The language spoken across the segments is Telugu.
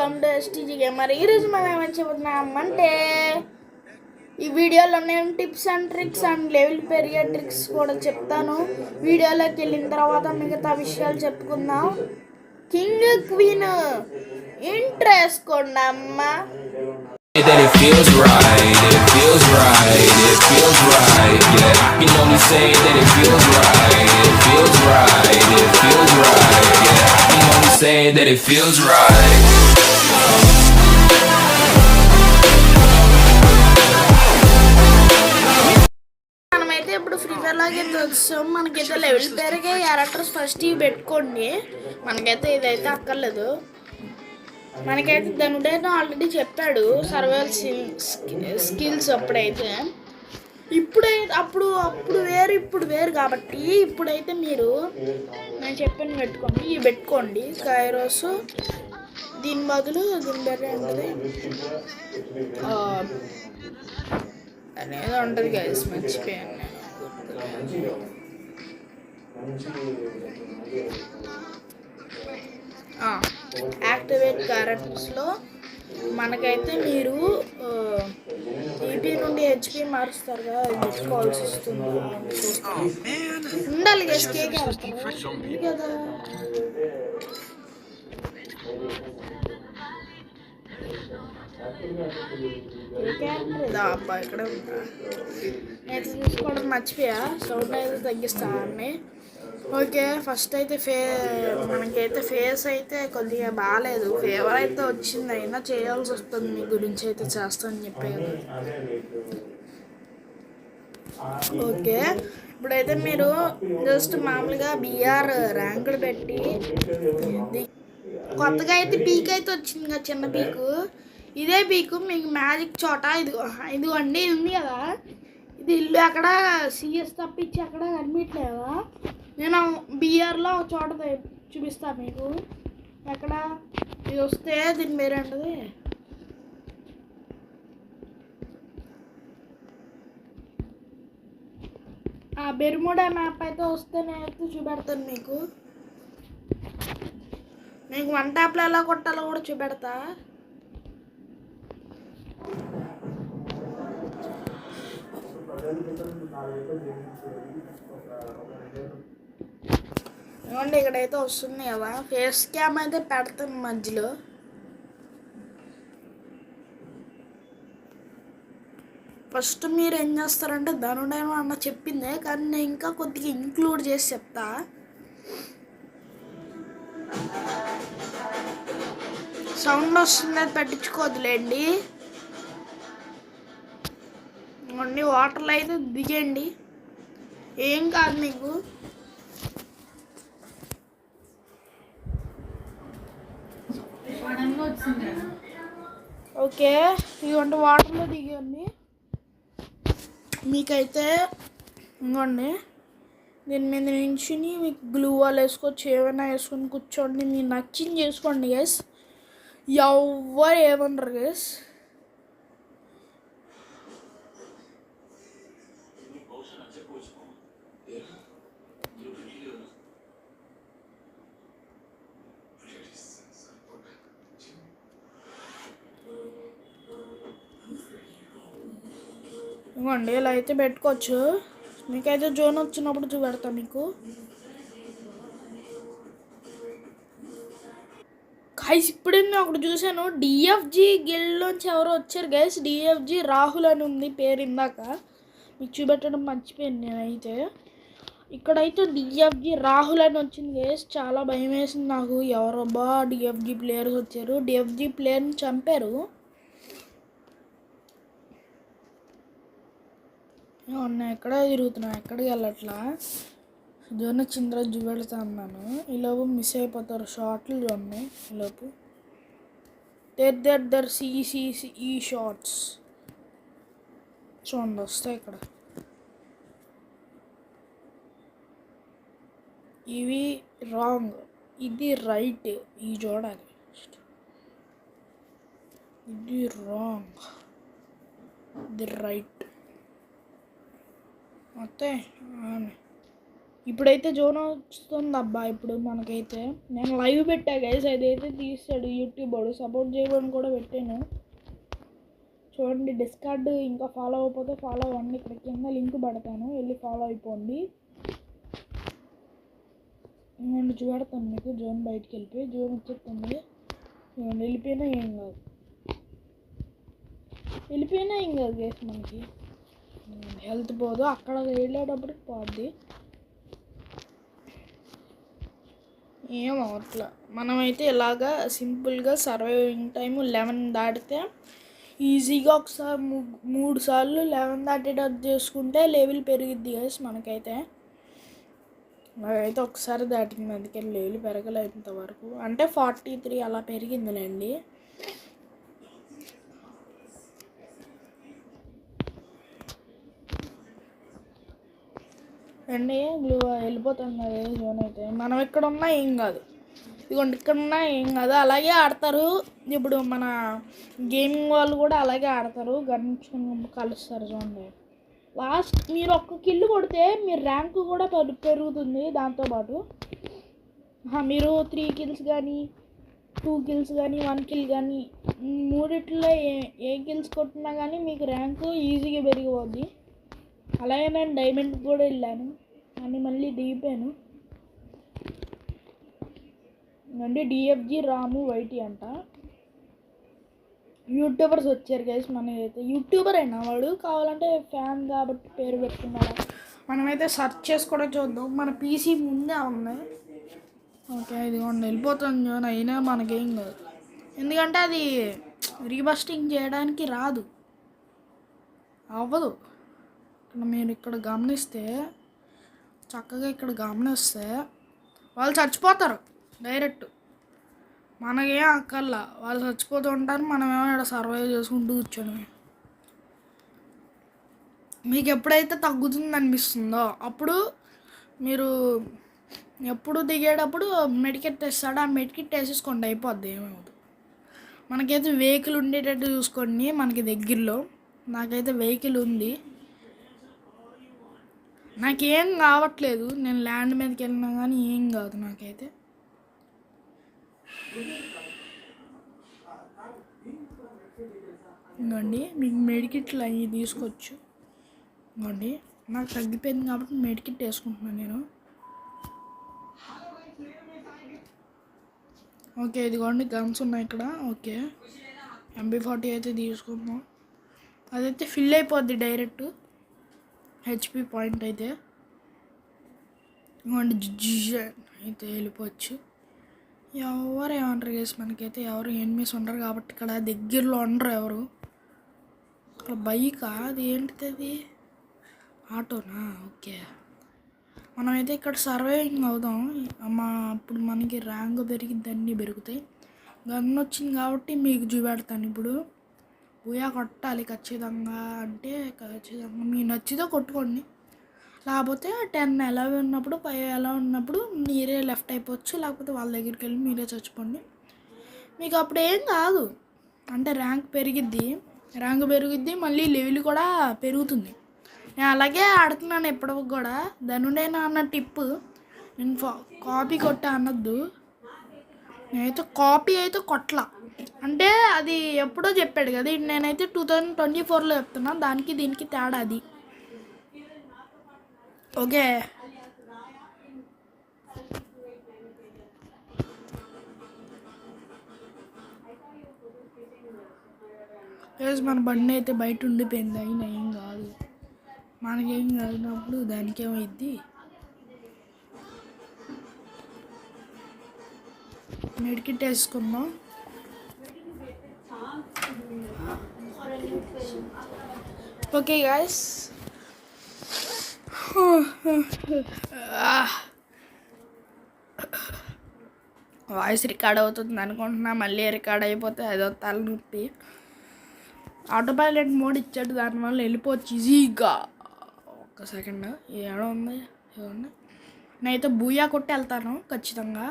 Welcome to STG gamer. ఈరోజు మనం ఏమని చెబుతున్నామంటే ఈ వీడియోలో నేను tips and tricks and level పెరిగే ట్రిక్స్ కూడా చెప్తాను. వీడియోలోకి వెళ్ళిన తర్వాత మిగతా విషయాలు చెప్పుకుందాం. కింగ్ క్వీన్ ఇంట్రో వేసుకోండి అమ్మా. That it feels right, it feels right, it feels right, yeah. I can only say that it feels right, it feels right, it feels right, yeah. I can only say that it feels right. మనమైతే ఇప్పుడు ఫ్రీ ఫైర్ లాగే చూస్తాం. మనకైతే లెవెల్ పెరిగే క్యారెక్టర్స్ ఫస్ట్ ఇవి పెట్టుకోండి. మనకైతే ఇదైతే అక్కర్లేదు. మనకైతే ధనుడైతే ఆల్రెడీ చెప్పాడు సర్వైవల్ స్కిల్స్. అప్పుడైతే అప్పుడు వేరు ఇప్పుడు వేరు కాబట్టి ఇప్పుడైతే మీరు నేను చెప్పిన పెట్టుకోండి. ఇవి పెట్టుకోండి కైరోస్. దీని బదులు దీని బెర్రీ ఉంటుంది అనేది ఉంటుంది గైస్. మర్చిపోయాను నేను. యాక్టివేట్ క్యారెక్టర్స్లో మనకైతే మీరు ఈపీ నుండి హెచ్పి మారుస్తారు కదా, అది పెట్టుకోవాల్సి వస్తుంది. ఉండాలి ఎస్కే కదా. అబ్బా ఇక్కడ అయితే చూసుకోవడం మర్చిపోయా. సౌండ్ అయితే తగ్గిస్తాను. ఓకే, ఫస్ట్ అయితే మనకైతే ఫేస్ అయితే కొద్దిగా బాగాలేదు. ఫేవర్ అయితే వచ్చింది, అయినా చేయాల్సి వస్తుంది. మీ గురించి అయితే చేస్తానని చెప్పాను. ఓకే, ఇప్పుడైతే మీరు జస్ట్ మామూలుగా బిఆర్ ర్యాంకులు పెట్టి కొత్తగా అయితే పీక్ అయితే వచ్చింది కదా, చిన్న పీకు. ఇదే పీకు మీకు మ్యాజిక్ చోట ఇదిగోండి, ఇది ఉంది కదా, ఇది ఇల్లు అక్కడ సిఎస్ తప్పించి అక్కడ కనిపించలేదా. నేను బిఆర్లో ఒక చోట చూపిస్తాను మీకు. ఎక్కడ ఇది వస్తే దీని పేరు ఏంటది, బెర్ముడా మ్యాప్ అయితే వస్తే నేనైతే చూపెడతాను మీకు. మీకు వన్ ట్యాప్లో ఎలా కొట్టాలో కూడా చూపెడతా. ఇవ్వండి, ఇక్కడైతే వస్తుంది కదా. ఫేస్ క్యామ్ అయితే పెడతాను మధ్యలో. ఫస్ట్ మీరు ఏం చేస్తారంటే ధనుడేమో అన్న చెప్పిందే, కానీ నేను ఇంకా కొద్దిగా ఇంక్లూడ్ చేసి చెప్తా. సౌండ్ వస్తుంది, అది పట్టించుకోవద్దులేండి. ఇవ్వండి, వాటర్లో అయితే దిగండి, ఏం కాదు మీకు. ఓకే, ఇదిగోండి వాటర్లో దిగండి. మీకైతే ఇంకోండి దీని మీద నుంచి మీకు గ్లూ వాల్ వేసుకోవచ్చు, ఏమైనా వేసుకొని కూర్చోండి. మీరు నచ్చింది చేసుకోండి గైస్, ఎవ్వరు ఏమన్నారు గైస్. ఇవ్వండి, ఇలా అయితే పెట్టుకోవచ్చు. మీకైతే జోన్ వచ్చినప్పుడు చూపెడతా మీకు. గైస్ ఇప్పుడే నేను ఒకటి చూశాను, డిఎఫ్జి గిల్డ్లోంచి ఎవరో వచ్చారు గైస్. డిఎఫ్జి రాహుల్ అని ఉంది పేరు. ఇందాక మీకు చూపెట్టడం మర్చిపోయాను నేనైతే. ఇక్కడైతే డిఎఫ్జి రాహుల్ అని వచ్చింది గైస్. చాలా భయం వేసింది నాకు. ఎవరబ్బా డిఎఫ్జి ప్లేయర్స్ వచ్చారు. డిఎఫ్జి ప్లేయర్ని చంపారు. ఎక్కడ తిరుగుతున్నా, ఎక్కడికి వెళ్ళట్లా. జోన్ చింద్ర చూపెడతా అన్నాను. ఈలోపు మిస్ అయిపోతారు షార్ట్లు. చూడండి, ఈలోపు దర్ ఈ షార్ట్స్ చూడండి వస్తాయి ఇక్కడ. ఇవి రాంగ్, ఇది రైట్. ఇవి చూడాలి. ఇది రాంగ్, ఇది రైట్. ಮತ್ತೆ ఇప్పుడైతే జోన్ వస్తుంది అబ్బా. ఇప్పుడు మనకైతే నేను లైవ్ పెట్టా గైస్, అదైతే తీస్తాడు యూట్యూబ్ వాడు, సపోర్ట్ చేయమని కూడా పెట్టాను. చూడండి, డిస్కార్డ్ ఇంకా ఫాలో అయిపోతే ఫాలో అవ్వండి. ఇక్కడ కింద లింక్ పెడతాను, వెళ్ళి ఫాలో అయిపోండి. నేను చూపెడతాను మీకు. జోన్ బయటికి వెళ్ళిపోయి జోన్ వచ్చేస్తుంది. వెళ్ళిపోయినా ఏం కాదు, గేస్ మనకి హెల్త్ పోదు, అక్కడ వెళ్ళేటప్పటికి పోద్ది. ఏం అట్లా మనమైతే ఇలాగా సింపుల్గా సర్వైవింగ్ టైం 11 దాటితే ఈజీగా ఒకసారి 3 సార్లు 11 దాటేటట్టు చేసుకుంటే లెవెల్ పెరిగిద్ది గైస్ మనకైతే. నాకైతే ఒకసారి దాటింది, అందుకే లెవెల్ పెరగలేదు ఇంతవరకు. అంటే 43 అలా పెరిగిందిలేండి. అండి వెళ్ళిపోతుంది అదే జోన్ అయితే. మనం ఎక్కడ ఉన్నా ఏం కాదు, ఇదిగోండి ఇక్కడ ఉన్నా ఏం కాదు. అలాగే ఆడతారు ఇప్పుడు మన గేమింగ్ వాళ్ళు కూడా అలాగే ఆడతారు, గన్నించుకుని కలుస్తారు. చూడండి, లాస్ట్ మీరు ఒక్క కిల్లు కొడితే మీరు ర్యాంక్ కూడా పెరుగుతుంది. దాంతోపాటు మీరు 3 కిల్స్ కానీ 2 కిల్స్ కానీ 1 కిల్ కానీ మూడిట్లో ఏ కిల్స్ కొట్టినా కానీ మీకు ర్యాంకు ఈజీగా పెరిగిపోద్ది. అలాగే నేను డైమండ్ కూడా వెళ్ళాను అని మళ్ళీ దిగిపోయాను అంటే డిఎఫ్జి రాము వైటీ అంట యూట్యూబర్స్ వచ్చారు గైస్. మనకైతే యూట్యూబర్ అయినా వాడు, కావాలంటే ఫ్యాన్ కాబట్టి పేరు పెట్టుకున్నాడు. మనమైతే సెర్చ్ చేసి కూడా చూద్దాం, మన పీసీ ముందే ఉంది. ఓకే, ఇదిగోండి వెళ్ళిపోతుంది జోన్. అయినా మనకేం కాదు, ఎందుకంటే అది రీబస్టింగ్ చేయడానికి రాదు, అవ్వదు. మీరు ఇక్కడ గమనిస్తే, చక్కగా ఇక్కడ గమనిస్తే వాళ్ళు చచ్చిపోతారు డైరెక్ట్. మనకేం అక్కర్లా, వాళ్ళు చచ్చిపోతూ ఉంటారు, మనమేమో ఇక్కడ సర్వైవ్ చేసుకుంటూ కూర్చోను. మీకు ఎప్పుడైతే తగ్గుతుంది అనిపిస్తుందో అప్పుడు మీరు ఎప్పుడు దిగేటప్పుడు మెడికెట్ తెస్తాడు, ఆ మెడికెట్ వేసేసుకోండి, అయిపోద్ది, ఏమవుతుంది. మనకైతే వెహికల్ ఉండేటట్టు చూసుకోండి మనకి దగ్గరలో. నాకైతే వెహికల్ ఉంది, నాకేం కావట్లేదు. నేను ల్యాండ్ మీదకి వెళ్ళినా కానీ ఏం కాదు నాకైతే. ఇంకోండి మీకు మెడికిట్లు అవి తీసుకోవచ్చు. ఇంకోండి నాకు తగ్గిపోయింది కాబట్టి మెడికిట్ వేసుకుంటున్నాను నేను. ఓకే, ఇదిగోండి గన్స్ ఉన్నాయి ఇక్కడ. ఓకే, MB40 అయితే తీసుకుందాం, అదైతే ఫిల్ అయిపోద్ది డైరెక్ట్ హెచ్పి పాయింట్ అయితే. ఇంకోండి అయితే వెళ్ళిపోవచ్చు. ఎవరు ఏమంటారు గేస్, మనకైతే ఎవరు ఎనిమిస్ ఉండరు కాబట్టి ఇక్కడ దగ్గరలో ఉండరు ఎవరు. ఇక్కడ బైకా, అది ఏంటిది, అది ఆటోనా? ఓకే, మనమైతే ఇక్కడ సర్వైవింగ్ అవుదాం. అప్పుడు మనకి ర్యాంక్ పెరిగిద్ది, అన్నీ పెరుగుతాయి. గన్ వచ్చింది కాబట్టి మీకు చూపెడతాను ఇప్పుడు. బూయా కొట్టాలి ఖచ్చితంగా, అంటే ఖచ్చితంగా మీకు నచ్చితే కొట్టుకోండి, లేకపోతే 10 ఎలా ఉన్నప్పుడు 5 ఎలా ఉన్నప్పుడు మీరే లెఫ్ట్ అయిపోవచ్చు, లేకపోతే వాళ్ళ దగ్గరికి వెళ్ళి మీరే చచ్చిపోండి. మీకు అప్పుడు ఏం కాదు, అంటే ర్యాంక్ పెరిగిద్ది, మళ్ళీ లెవెల్ కూడా పెరుగుతుంది. నేను అలాగే ఆడుతున్నాను ఎప్పటికి కూడా. ధనుడైనా అన్న టిప్పు, నేను కాపీ కొట్టా అన్నద్దు, నేనైతే కాపీ అయితే కొట్టలా. అంటే అది ఎప్పుడో చెప్పాడు కదా, నేనైతే 2024లో చెప్తున్నా, దానికి దీనికి తేడా అది. ఓకే, మన బండి అయితే బయట ఉండిపోయింది, అయినా ఏం కాదు, మనకేం కాదున్నప్పుడు దానికేమైద్ది. మెడికిట్ వేసుకుందాం. ఓకే గాయస్, వాయిస్ రికార్డ్ అవుతుంది అనుకుంటున్నా, మళ్ళీ రికార్డ్ అయిపోతే అదో తలనొప్పి. ఆటో పైలట్ మోడ్ ఇచ్చాడు, దానివల్ల వెళ్ళిపోవచ్చు ఈజీగా. ఒక్క సెకండ్, ఏడో ఉంది ఏమన్నా. నేనైతే బూయా కొట్టి వెళ్తాను ఖచ్చితంగా.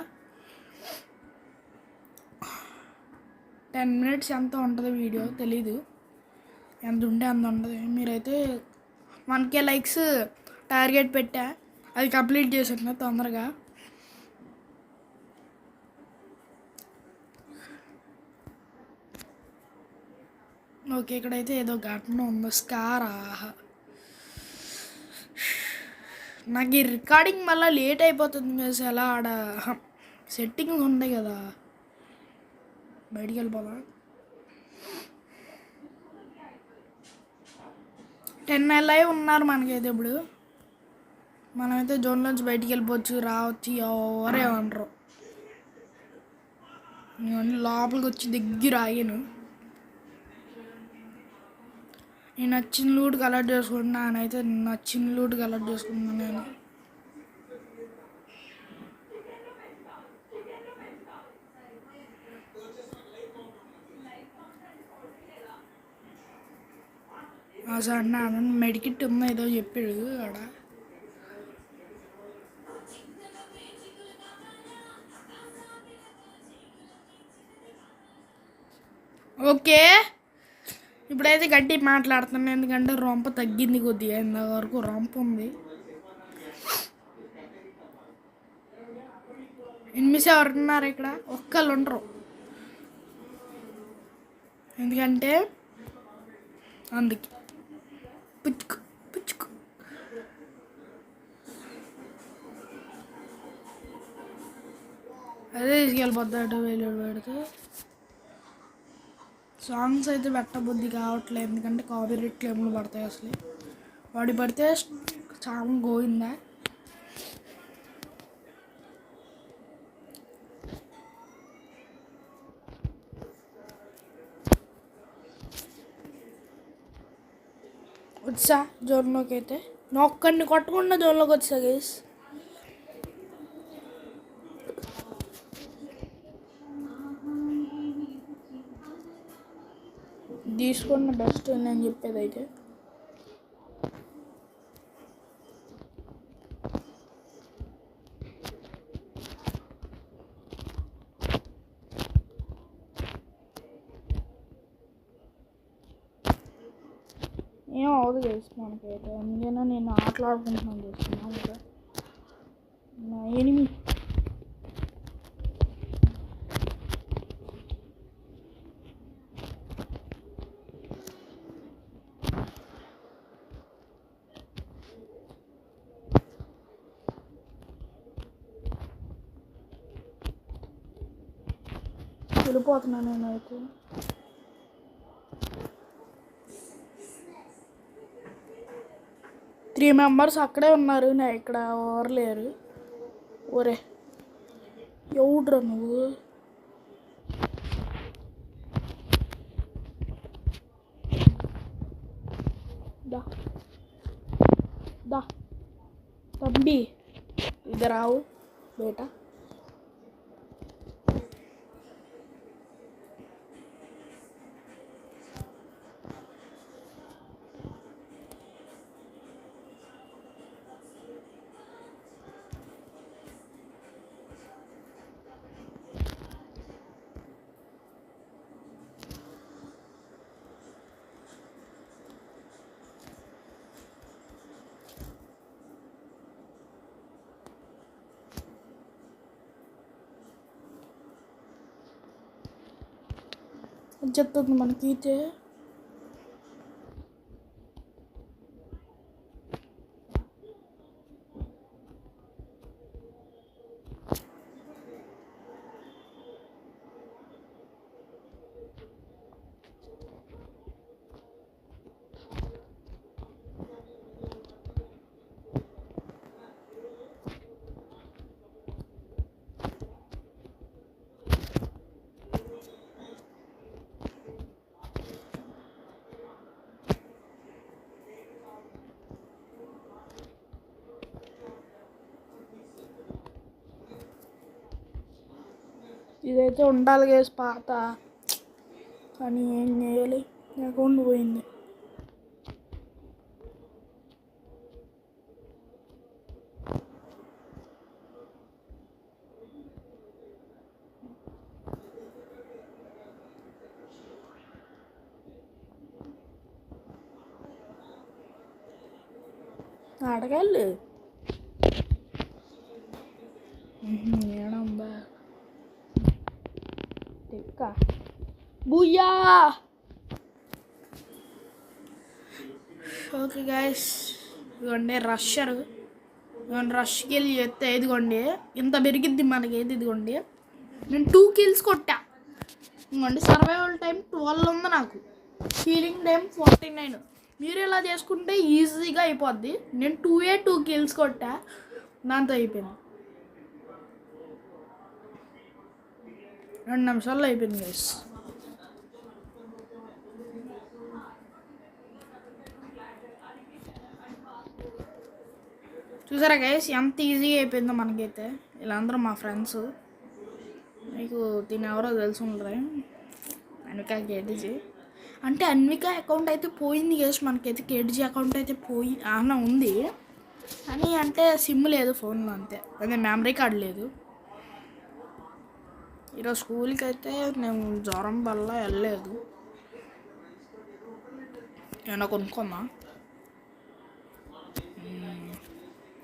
10 minutes ఎంత ఉంటుంది వీడియో తెలీదు, ఎంత ఉంటే అంత ఉంటుంది. మీరైతే 1K లైక్స్ టార్గెట్ పెట్టా, అది కంప్లీట్ చేసాను తొందరగా. ఓకే, ఇక్కడైతే ఏదో ఘటన ఉందో. స్కారా? నాకు ఈ రికార్డింగ్ మళ్ళీ లేట్ అయిపోతుంది కదా. ఎలా ఆడ సెట్టింగ్స్ ఉన్నాయి కదా. బయటికి వెళ్ళిపోదా? 10 LI ఉన్నారు మనకైతే. ఇప్పుడు మనమైతే జోన్ నుంచి బయటికి వెళ్ళిపోవచ్చు, రావచ్చు, ఎవరే అనరు. నేను లోపలికి వచ్చి దగ్గర ఆగాను. నేను నచ్చిన లూట్ కలెక్ట్ చేసుకుంటున్నాను. అయితే నచ్చిన లూట్ కలెక్ట్ చేసుకుంటున్నాను నేను. సార్ మెడికిట్ ఉందా ఏదో చెప్పాడు ఆడ. ఓకే, ఇప్పుడైతే గట్టి మాట్లాడుతున్నాను ఎందుకంటే రొంప తగ్గింది కొద్దిగా. ఇంత వరకు రొంప ఉంది. ఎనిమిది ఎవరున్నారు ఇక్కడ? ఒక్కళ్ళు ఉండరు. ఎందుకంటే అందుకే పుచ్చుకు పుచ్చుకు. అదే తీసుకెళ్ళిపోతాడు వేలు పెడితే. సాంగ్స్ అయితే పెట్టబుద్ధి కావట్లేదు ఎందుకంటే కాపీరైట్ క్లెయిమ్లు పడతాయి. అసలు వాడి పడితే సాంగ్ గోయిందా. వచ్చా జోన్లోకి. అయితే నా ఒక్కడిని కొట్టకుండా జోన్లోకి వచ్చా గైస్. తీసుకున్న బెస్ట్ నేను చెప్పేది అయితే. ఏం అవదు గైస్ మనకైతే. అందుకైనా నేను ఆటలాడుకుంటున్నాను చేస్తున్నాను కదా. నా ఎనిమి వెళ్ళిపోతున్నాను నేనైతే. త్రీ మెంబర్స్ అక్కడే ఉన్నారు, నా ఇక్కడ ఎవరు లేరు. ఒరే ఎవడ్రా నువ్వు? దా దా తమ్మి ఇద్దరు రావు బేటా. చెప్తుంది మనకి అయితే. ఇదైతే ఉండాలి గేస్ పాత, కానీ ఏం చేయాలి, అకౌంట్ పోయింది. అడగాలి లెక్క. బుయ్యా. ఓకే గైస్, ఇదిగోండి రష్షర్. ఇదిగోండి రష్కి వెళ్ళి చేస్తే ఇదిగోండి ఇంత పెరిగిద్ది మనకి. ఏది ఇదిగోండి నేను 2 kills కొట్టా. ఇదిగోండి సర్వైవల్ టైం 12 ఉంది నాకు, హీలింగ్ టైం 49. మీరు ఇలా చేసుకుంటే ఈజీగా అయిపోద్ది. నేను 2 kills కొట్టా, దాంతో అయిపోయింది. 2 నిమిషాల్లో అయిపోయింది గైస్. చూసారా గైస్ ఎంత ఈజీగా అయిపోయిందో మనకైతే. వీళ్ళందరూ మా ఫ్రెండ్స్. మీకు దీని ఎవరో తెలిసి ఉంటుంది, అన్విక కేటీజీ. అంటే అన్విక అకౌంట్ అయితే పోయింది గైస్, మనకైతే కేటీజీ అకౌంట్ అయితే ఉంది. అని అంటే సిమ్ లేదు ఫోన్లో, అంతే. అదే మెమరీ కార్డ్ లేదు. ఈరోజు స్కూల్కి అయితే నేను జ్వరం వల్ల వెళ్ళలేదు. ఏమన్నా కొనుక్కుందా?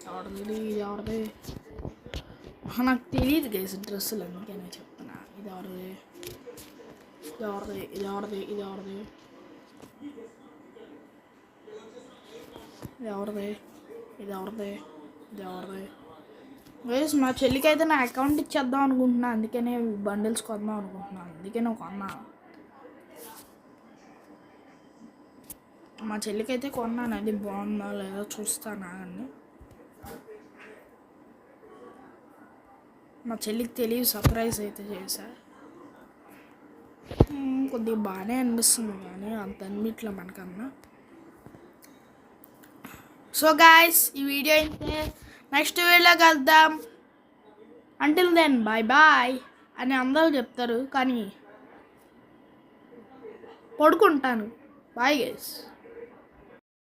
ఎవరిది నాకు తెలియదు గైస్ డ్రెస్సులు, అందుకే నేను చెప్తున్నా. ఇది ఎవరిది గైస్ మా చెల్లికి అయితే నా అకౌంట్ ఇచ్చేద్దాం అనుకుంటున్నా, అందుకనే బండిల్స్ కొందాం అనుకుంటున్నాను. అందుకనే కొన్నా. మా చెల్లికి అయితే కొన్నాను, అది బాగుందా లేదో చూస్తాను అని. మా చెల్లికి తెలియదు, సర్ప్రైజ్ అయితే చేశా. కొద్దిగా బాగానే అనిపిస్తుంది కానీ అంత అన్నిట్లో మనకన్నా. సో గాయస్ ఈ వీడియో అయితే నెక్స్ట్ వీడియోలో కలుద్దాం. అంటిల్ దెన్ బాయ్ అని అందరూ చెప్తారు కానీ పడుకుంటాను. Bye guys.